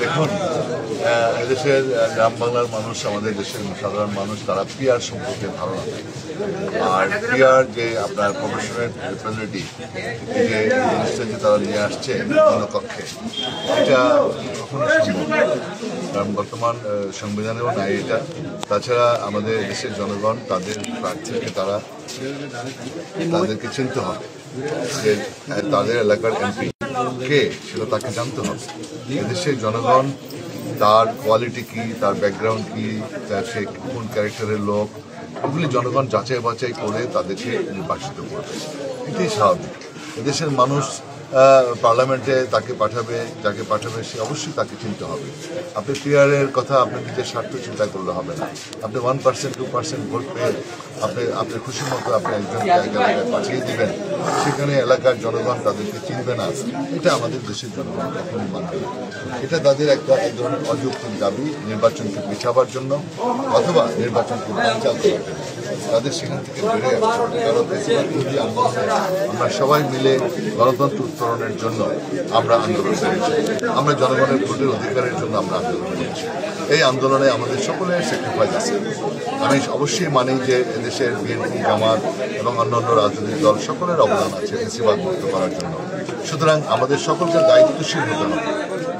দেখুন, এদেশের গ্রাম বাংলার মানুষ, আমাদের দেশের সাধারণ মানুষ, তারা পিআর সম্পর্কে ধারণা নেই। আর পিআর যে আপনার প্রফেশনাল রিপ্রেজেন্টেটিভ যে জিনিসটা যে তারা নিয়ে আসছে বিভিন্ন কক্ষে, এটা কখনো সম্ভব না, কারণ বর্তমান সংবিধানেও নাই এটা। তাছাড়া আমাদের দেশের জনগণ তাদের প্রার্থীকে তাদেরকে চিনতে হবে যে তাদের এলাকার এমপি কে, সেটা তাকে জানতে হবে। এদেশের জনগণ তার কোয়ালিটি কি, তার ব্যাকগ্রাউন্ড কি, সে কোন ক্যারেক্টারের লোক, এগুলি জনগণ যাচাই বাছাই করে তাদেরকে নির্বাচিত করবে। এটাই স্বাভাবিক। এদেশের মানুষ পার্লামেন্টে যাকে পাঠাবে সে অবশ্যই তাকে চিনতে হবে। আপনি পিআরের কথা আপনি নিজের স্বার্থ চিন্তা করলে হবে না। আপনি 1% 2% ভোট পেয়ে আপনি খুশি মতো আপনি একজনকে এলাকায় পাঠিয়ে দিবেন, সেখানে এলাকার জনগণ তাদেরকে চিনবে না, এটা আমাদের দেশের জনগণ কখনই মানবে না। এটা তাদের এক ধরনের অযৌক্তিক দাবি, নির্বাচনকে পিছাবার জন্য অথবা নির্বাচনকে বানচাল করার জন্য। তাদের সেখান থেকে বেড়ে আসছে, কারণ বিরোধী আন্দোলনে আমরা সবাই মিলে গণতন্ত্র উত্তরণের জন্য আমরা আন্দোলন করেছি, আমরা জনগণের ভোটের অধিকারের জন্য আমরা আন্দোলন করেছি। এই আন্দোলনে আমাদের সকলের স্যাক্রিফাইস আছে। আমি অবশ্যই মানি যে এদেশের বিএনপি, জামাত এবং অন্যান্য রাজনৈতিক দল সকলের অবদান আছে ফ্যাসিবাদ মুক্ত করার জন্য। সুতরাং আমাদের সকলকে দায়িত্বশীল হতে হবে।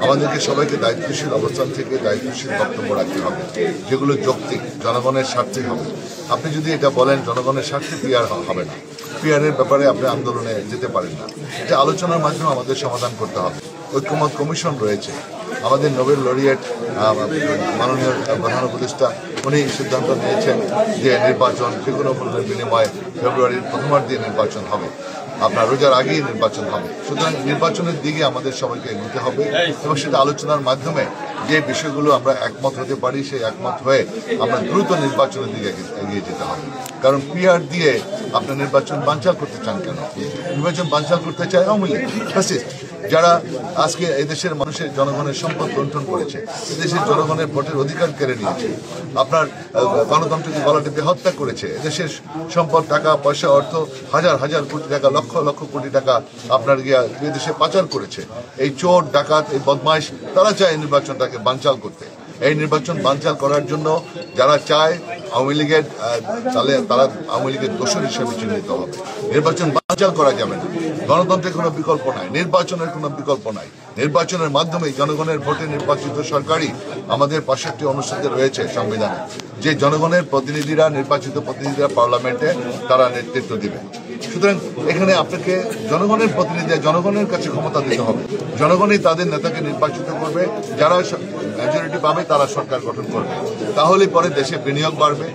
আমাদেরকে সবাইকে দায়িত্বশীল অবস্থান থেকে দায়িত্বশীল বক্তব্য রাখতে হবে, যেগুলো যৌক্তিক, জনগণের স্বার্থে হবে। আপনি যদি এটা বলেন জনগণের স্বার্থে পিআর হবে না, পিআরের ব্যাপারে আপনি আন্দোলনে যেতে পারেন না। এটা আলোচনার মাধ্যমে আমাদের সমাধান করতে হবে। ঐক্যমত কমিশন রয়েছে, আমাদের নোবেল লরিয়েট মাননীয় প্রধান উপদেষ্টা উনি সিদ্ধান্ত নিয়েছেন যে নির্বাচন যেকোনো মূল্যের বিনিময়ে ফেব্রুয়ারির প্রথমার্ধে নির্বাচন হবে, আপনার রোজার আগেই নির্বাচন হবে। সুতরাং নির্বাচনের দিকে আমাদের সবাইকে এগোতে হবে এবং সেটা আলোচনার মাধ্যমে যে বিষয়গুলো আমরা একমত হতে পারি, সেই একমত হয়ে আমরা দ্রুত নির্বাচনের দিকে এগিয়ে যেতে হবে। কারণ পিআর দিয়ে আপনার নির্বাচন বানচাল করতে চান কেন? নির্বাচন বানচাল করতে চায় আওয়ামী লীগ, ফ্যাসিস্ট, যারা আজকে এদেশের মানুষের জনগণের সম্পদ লুণ্ঠন করেছে, এদেশের জনগণের ভোটের অধিকার কেড়ে নিয়েছে, আপনার গণতন্ত্রকে গলা টিপে হত্যা করেছে, এদেশের সম্পদ, টাকা পয়সা, অর্থ হাজার হাজার কোটি টাকা, লক্ষ লক্ষ কোটি টাকা আপনার বিদেশে পাচার করেছে। এই চোর, ডাকাত, এই বদমাইশ, তারা চায় এই নির্বাচনটাকে বানচাল করতে। এই নির্বাচন বানচাল করার জন্য যারা চায় আওয়ামী লীগের, তারা আওয়ামী লীগের দোষর হিসেবে চিহ্নিত হবে। নির্বাচন বানচাল করা যাবে না। গণতন্ত্রের কোনো বিকল্প নাই, নির্বাচনের কোনো বিকল্প নাই। নির্বাচনের মাধ্যমে জনগণের ভোটে নির্বাচিত সরকারই আমাদের 65 অনুচ্ছেদে রয়েছে সংবিধানে, যে জনগণের প্রতিনিধিরা, নির্বাচিত প্রতিনিধিরা পার্লামেন্টে তারা নেতৃত্ব দিবে। সুতরাং এখানে আপনাকে জনগণের প্রতিনিধি, জনগণের কাছে ক্ষমতা দিতে হবে। জনগণই তাদের নেতাকে নির্বাচিত করবে, যারা মেজরিটি পাবে তারা সরকার গঠন করবে। তাহলে পরে দেশে বিনিয়োগ বাড়বে,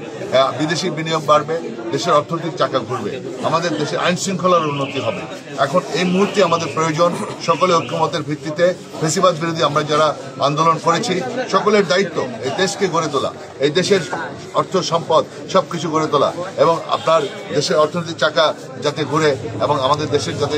বিদেশি বিনিয়োগ বাড়বে, দেশের অর্থনৈতিক চাকা ঘুরবে, আমাদের দেশে আইন শৃঙ্খলার উন্নতি হবে। এখন এই মুহূর্তে আমাদের প্রয়োজন সকলে ঐক্যমতের ভিত্তিতে ফ্যাসিবাদ বিরোধী আমরা যারা আন্দোলন করেছি সকলের দায়িত্ব এই দেশকে গড়ে তোলা, এই দেশের অর্থ সম্পদ সবকিছু গড়ে তোলা এবং আপনার দেশের অর্থনৈতিক চাকা যাতে ঘুরে এবং আমাদের দেশের যাতে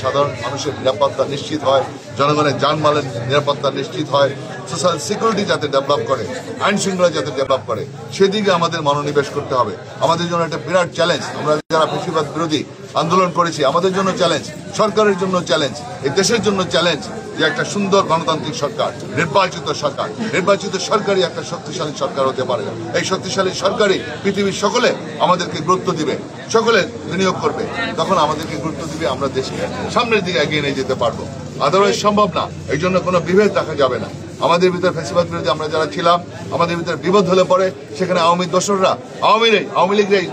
সাধারণ মানুষের নিরাপত্তা নিশ্চিত হয়, জনগণের জানমালের নিরাপত্তা নিশ্চিত হয়, সোশ্যাল সিকিউরিটি যাতে ডেভেলপ করে, আইন শৃঙ্খলা যাতে ডেভেলপ করে, সেদিকে আমাদের মনোনিবেশ করতে হবে। আমাদের জন্য একটা বিরাট চ্যালেঞ্জ। আমরা যারা ফ্যাসিবাদ বিরোধী আন্দোলন করেছি, আমাদের জন্য চ্যালেঞ্জ, সরকারের জন্য চ্যালেঞ্জ, এই দেশের জন্য চ্যালেঞ্জ যে একটা সুন্দর গণতান্ত্রিক সরকার, নির্বাচিত সরকারই একটা শক্তিশালী সরকার হতে পারে। এই শক্তিশালী সরকারই পৃথিবীর সকলে আমাদেরকে গুরুত্ব দিবে, সকলে বিনিয়োগ করবে, তখন আমাদেরকে গুরুত্ব দিবে, আমরা দেশকে সামনের দিকে এগিয়ে নিয়ে যেতে পারবো। আদারওয়াইজ সম্ভব না। এই জন্য কোনো বিভেদ রাখা যাবে না। আমাদের ভিতরে ফ্যাসিবাদ বিরোধী আমরা যারা ছিলাম, আমাদের ভিতরে বিভেদ হলে পরে সেখানে আওয়ামী দোসররা, আওয়ামী লীগের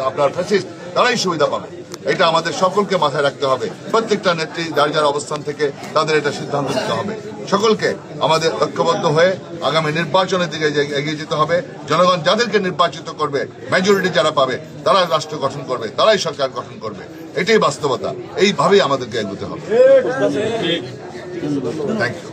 আপনার ফ্যাসিস্ট, তারাই সুবিধা পাবে। এটা আমাদের সকলকে মাথায় রাখতে হবে। প্রত্যেকটা নেত্রী যার যার অবস্থান থেকে তাদের এটা সিদ্ধান্ত নিতে হবে। সকলকে আমাদের ঐক্যবদ্ধ হয়ে আগামী নির্বাচনের দিকে এগিয়ে যেতে হবে। জনগণ যাদেরকে নির্বাচিত করবে, মেজরিটি যারা পাবে, তারা রাষ্ট্র গঠন করবে, তারাই সরকার গঠন করবে। এটাই বাস্তবতা। এইভাবেই আমাদেরকে এগোতে হবে। Thank you.